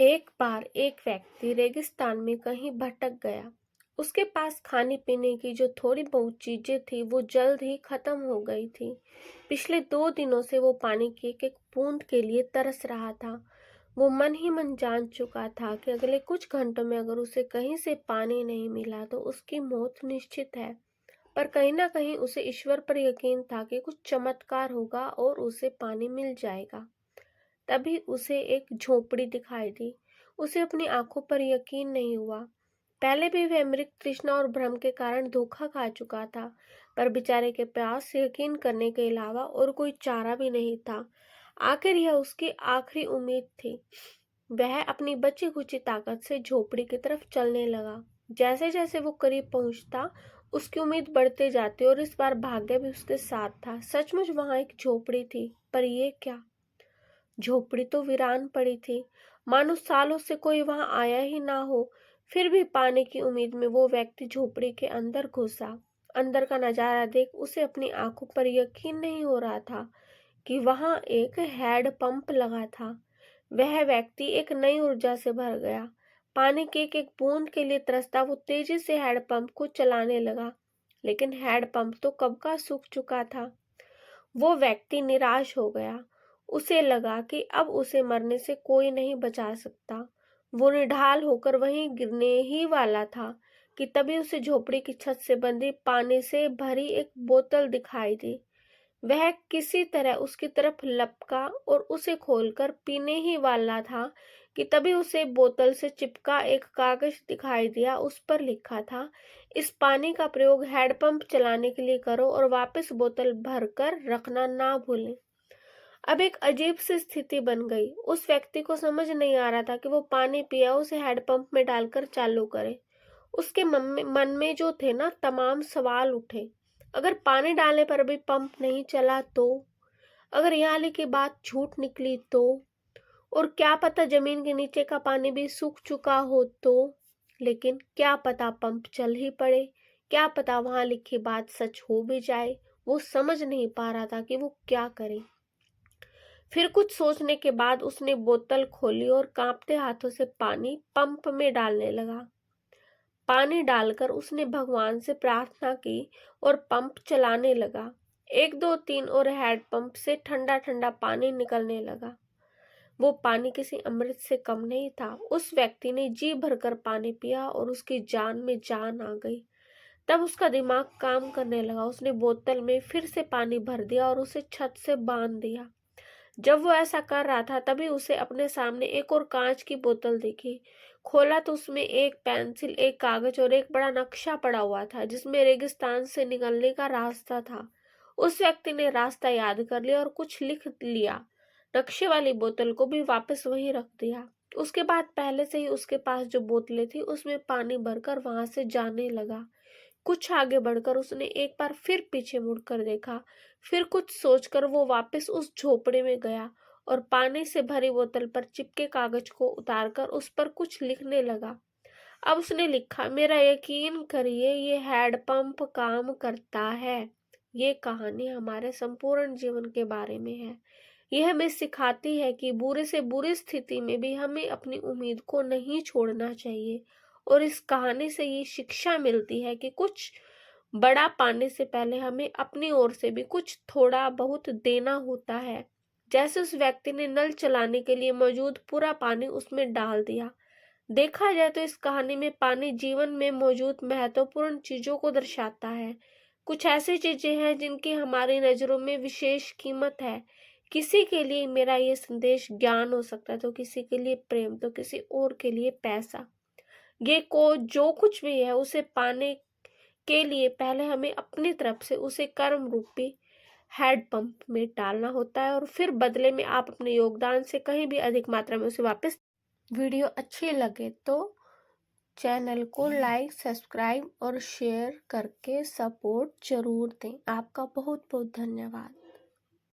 एक बार एक व्यक्ति रेगिस्तान में कहीं भटक गया। उसके पास खाने पीने की जो थोड़ी बहुत चीजें थी वो जल्द ही खत्म हो गई थी। पिछले 2 दिनों से वो पानी की एक एक बूंद के लिए तरस रहा था। वो मन ही मन जान चुका था कि अगले कुछ घंटों में अगर उसे कहीं से पानी नहीं मिला तो उसकी मौत निश्चित है। पर कहीं ना कहीं उसे ईश्वर पर यकीन था कि कुछ चमत्कार होगा और उसे पानी मिल जाएगा। तभी उसे एक झोपड़ी दिखाई दी। उसे अपनी आंखों पर यकीन नहीं हुआ। पहले भी वह मृग तृष्णा और भ्रम के कारण धोखा खा चुका था, पर बेचारे के पास यकीन करने के अलावा और कोई चारा भी नहीं था। आखिर यह उसकी आखिरी उम्मीद थी। वह अपनी बची खुची ताकत से झोपड़ी की तरफ चलने लगा। जैसे जैसे वो करीब पहुंचता, उसकी उम्मीद बढ़ते जाती और इस बार भाग्य भी उसके साथ था। सचमुच वहां एक झोपड़ी थी, पर ये क्या? झोपड़ी तो वीरान पड़ी थी, मानो सालों से कोई वहां आया ही ना हो। फिर भी पाने की उम्मीद में वो व्यक्ति झोपड़ी के अंदर घुसा। अंदर का नजारा देख उसे अपनी आंखों पर यकीन नहीं हो रहा था कि वहां एक हैंड पंप लगा था। वह व्यक्ति एक नई ऊर्जा से भर गया। पानी की एक एक बूंद के लिए तरसता वो तेजी से हैंड पंप को चलाने लगा, लेकिन हैंड पंप तो कब का सूख चुका था। वो व्यक्ति निराश हो गया। उसे लगा कि अब उसे मरने से कोई नहीं बचा सकता। वो निढाल होकर वहीं गिरने ही वाला था कि तभी उसे झोपड़ी की छत से बंधी पानी से भरी एक बोतल दिखाई दी। वह किसी तरह उसकी तरफ लपका और उसे खोलकर पीने ही वाला था कि तभी उसे बोतल से चिपका एक कागज दिखाई दिया। उस पर लिखा था, इस पानी का प्रयोग हैंडपंप चलाने के लिए करो और वापस बोतल भरकर रखना ना भूलें। अब एक अजीब सी स्थिति बन गई। उस व्यक्ति को समझ नहीं आ रहा था कि वो पानी पिया उसे हैंडपंप में डालकर चालू करे। उसके मन में जो थे ना तमाम सवाल उठे। अगर पानी डालने पर भी पंप नहीं चला तो? अगर यहाँ लिखी बात झूठ निकली तो? और क्या पता जमीन के नीचे का पानी भी सूख चुका हो तो? लेकिन क्या पता पंप चल ही पड़े। क्या पता वहां लिखी बात सच हो भी जाए। वो समझ नहीं पा रहा था कि वो क्या करे। फिर कुछ सोचने के बाद उसने बोतल खोली और कांपते हाथों से पानी पंप में डालने लगा। पानी डालकर उसने भगवान से प्रार्थना की और पंप चलाने लगा। 1 2 3 और हैंड पंप से ठंडा ठंडा पानी निकलने लगा। वो पानी किसी अमृत से कम नहीं था। उस व्यक्ति ने जी भरकर पानी पिया और उसकी जान में जान आ गई। तब उसका दिमाग काम करने लगा। उसने बोतल में फिर से पानी भर दिया और उसे छत से बांध दिया। जब वो ऐसा कर रहा था तभी उसे अपने सामने एक और कांच की बोतल दिखी। खोला तो उसमें एक पेंसिल, एक कागज और एक बड़ा नक्शा पड़ा हुआ था जिसमें रेगिस्तान से निकलने का रास्ता था। उस व्यक्ति ने रास्ता याद कर लिया और कुछ लिख लिया। नक्शे वाली बोतल को भी वापस वहीं रख दिया। उसके बाद पहले से ही उसके पास जो बोतलें थी उसमें पानी भरकर वहां से जाने लगा। कुछ आगे बढ़कर उसने एक बार फिर पीछे मुड़कर देखा। फिर कुछ सोचकर वो वापस उस झोपड़े में गया और पानी से भरी बोतल पर चिपके कागज को उतारकर उस पर कुछ लिखने लगा। अब उसने लिखा, मेरा यकीन करिए ये हैंडपंप काम करता है। ये कहानी हमारे संपूर्ण जीवन के बारे में है। यह हमें सिखाती है कि बुरे से बुरी स्थिति में भी हमें अपनी उम्मीद को नहीं छोड़ना चाहिए। और इस कहानी से ये शिक्षा मिलती है कि कुछ बड़ा पाने से पहले हमें अपनी ओर से भी कुछ थोड़ा बहुत देना होता है। जैसे उस व्यक्ति ने नल चलाने के लिए मौजूद पूरा पानी उसमें डाल दिया। देखा जाए तो इस कहानी में पानी जीवन में मौजूद महत्वपूर्ण चीजों को दर्शाता है। कुछ ऐसी चीजें हैं जिनकी हमारी नजरों में विशेष कीमत है। किसी के लिए मेरा ये संदेश ज्ञान हो सकता है, तो किसी के लिए प्रेम, तो किसी और के लिए पैसा। ये को जो कुछ भी है उसे पाने के लिए पहले हमें अपनी तरफ से उसे कर्म रूपी हैंड पंप में डालना होता है और फिर बदले में आप अपने योगदान से कहीं भी अधिक मात्रा में उसे वापस। वीडियो अच्छी लगे तो चैनल को लाइक, सब्सक्राइब और शेयर करके सपोर्ट जरूर दें। आपका बहुत बहुत धन्यवाद।